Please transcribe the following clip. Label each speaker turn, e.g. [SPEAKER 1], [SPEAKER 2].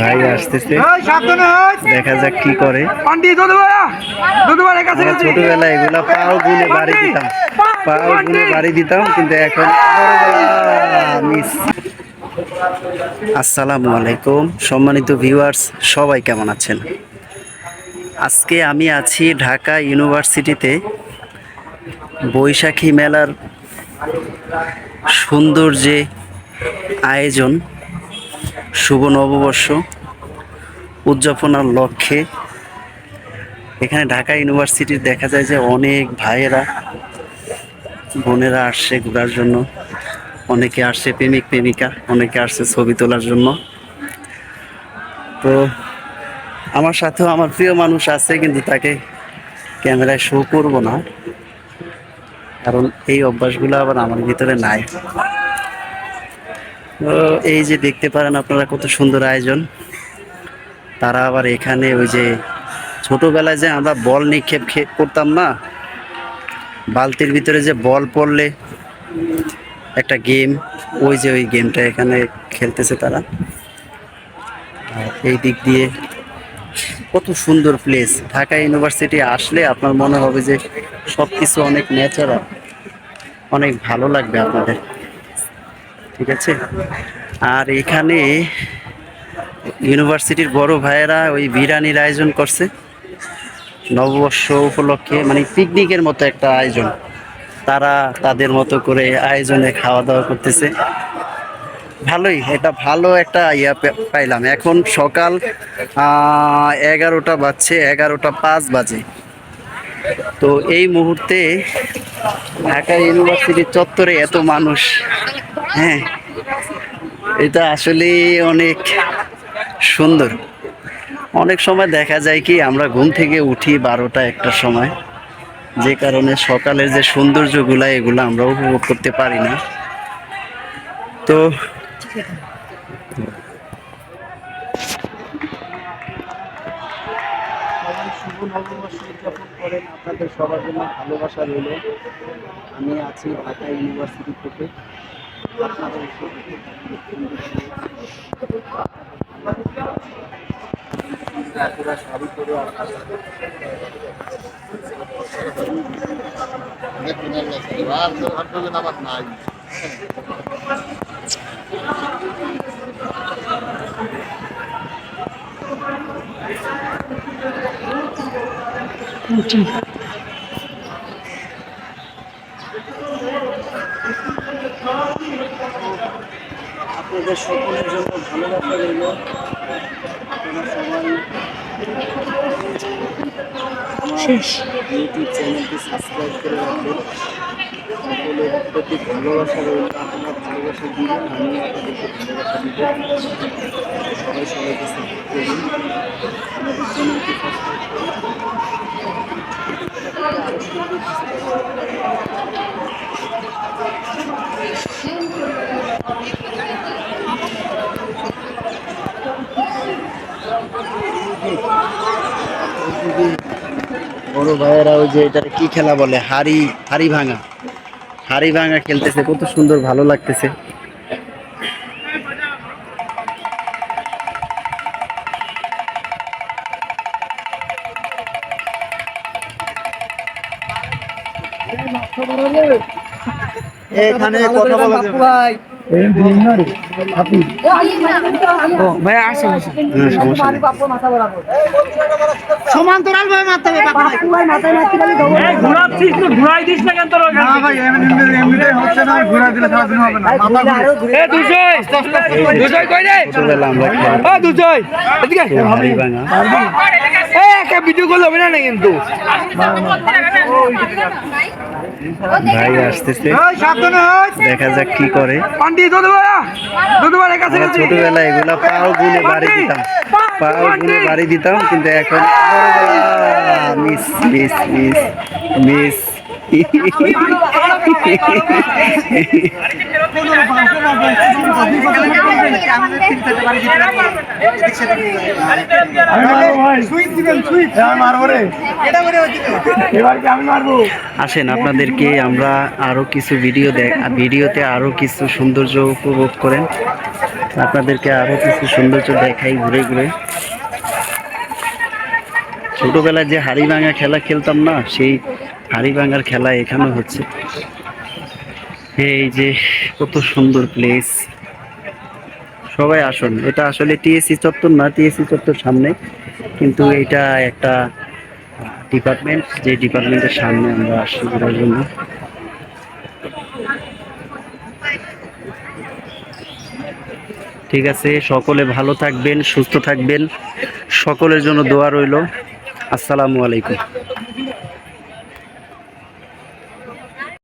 [SPEAKER 1] ভাই আসতেছে, দেখা যাক কি করে। ছোটবেলায় এগুলা পাও গুনে বাড়ি দিতাম, পাও গুনে বাড়ি দিতাম, কিন্তু এখন মিস। আসসালামু আলাইকুম সম্মানিত ভিউয়ার্স, সবাই কেমন আছেন? আজকে আমি আছি ঢাকা ইউনিভার্সিটিতে। বৈশাখী মেলার সুন্দর যে আয়োজন, শুভ নববর্ষ উদযাপনের লক্ষ্যে এখানে ঢাকা ইউনিভার্সিটির দেখা যায় যে অনেক ভাইয়েরা বোনেরা আসছে ঘোরার জন্য, অনেকে আসছে প্রেমিক প্রেমিকা, অনেকে আসছে ছবি তোলার জন্য। তো আমার সাথেও আমার প্রিয় মানুষ আছে, কিন্তু তাকে ক্যামেরায় শো করব না, কারণ এই অভ্যাসগুলো আবার আমার ভিতরে নাই। তো এই যে দেখতে পারেন আপনারা কত সুন্দর আয়োজন। তারা আবার এখানে ওই যে ছোটবেলায় যে আমরা বল নিক্ষেপ করতাম না, বালতির ভিতরে যে বল পড়লে একটা গেম, ওই যে ওই গেমটা এখানে খেলতেছে তারা। এই দিক দিয়ে কত সুন্দর প্লেস। ঢাকা ইউনিভার্সিটি আসলে আপনার মনে হবে যে সব কিছু অনেক ন্যাচারাল, অনেক ভালো লাগবে আপনাদের, ঠিক আছে? আর এখানে ইউনিভার্সিটির বড় ভাইয়েরা ওই বিরিয়ানির আয়োজন করছে নববর্ষ উপলক্ষে, মানে পিকনিকের মতো একটা আয়োজন। তারা তাদের মতো করে আয়োজনে খাওয়া দাওয়া করতেছে। ভালোই, এটা ভালো একটা পাইলাম। এখন সকাল 11টা বাজছে, 11টা 5 বাজে। তো এই মুহূর্তে ঢাকা ইউনিভার্সিটির চত্বরে এত মানুষ, হ্যাঁ, এটা আসলে অনেক সুন্দর। অনেক সময় দেখা যায় কি আমরা ঘুম থেকে উঠি 12টা 1টার সময়, যে কারণে সকালের যে সৌন্দর্যগুলা এগুলো আমরা উপভোগ করতে পারি না। তো সবাই শুভ নববর্ষ উদযাপন করেন, আপনাদের সবার জন্য ভালোবাসা রইল। আমি আছি ঢাকা ইউনিভার্সিটি থেকে, আপনাদের শাড়ি করে নাই। আপনাদের সকলের জন্য ভালোবাসা রইল। আপনারা সবাই আমার ইউটিউব চ্যানেলটি সাবস্ক্রাইব করে রাখবেন। সকলের প্রতি ভালোবাসা রইল, আপনারা ভালোবাসা দিবেন, আমি আপনাদেরকে ভালোবাসা দিব। সবাই সবাইকে সাপোর্ট করুন, আমাদের চ্যানেলটি সাবস্ক্রাইব করুন। বড় ভাইয়েরা ওই যে এটা কি খেলা বলে, হাড়ি ভাঙা খেলতেছে, কত সুন্দর, ভালো লাগতেছে। এখানে কথা বলা যাবে ভাই। সমান্তরাল ভাবে মারতে হবে, ঘুরাই দিস না কেন তোর? না ভাই, এমনিতেই হচ্ছে না, ঘুরাই দিলে সারাদিন হবে না। এ দুজয় কই রে? ছোটবেলা আমরা খেলতাম। এ দুজয় এদিকে হাড়ি ভাঙা। এ একটা ভিডিও কল হবে না কিন্তু। ভাই আসতেছে, দেখা যাক কি করে। ছোটবেলায় এগুলা পাও গুনে বাড়ি দিতাম, পাও গুনে বাড়ি দিতাম, কিন্তু এখন মিস মিস মিস মিস। আসেন, আপনাদেরকে আমরা আরো কিছু ভিডিওতে আরো কিছু সৌন্দর্য উপভোগ করেন। আপনাদেরকে আরো কিছু সৌন্দর্য দেখাই ঘুরে ঘুরে। ছোটবেলায় যে হাড়ি ভাঙা খেলা খেলতাম না, সেই হাড়ি ভাঙার খেলা এখানে হচ্ছে। এই যে কত সুন্দর প্লেস, সবাই আসুন। এটা আসলে টিএসসি চত্বর না, টিএসসি চত্বর সামনে, কিন্তু এটা একটা ডিপার্টমেন্ট, যে ডিপার্টমেন্টের সামনে আমরা আসছি ঘোরার জন্য। ঠিক আছে, সকলে ভালো থাকবেন, সুস্থ থাকবেন, সকলের জন্য দোয়া রইল। আসসালামু আলাইকুম।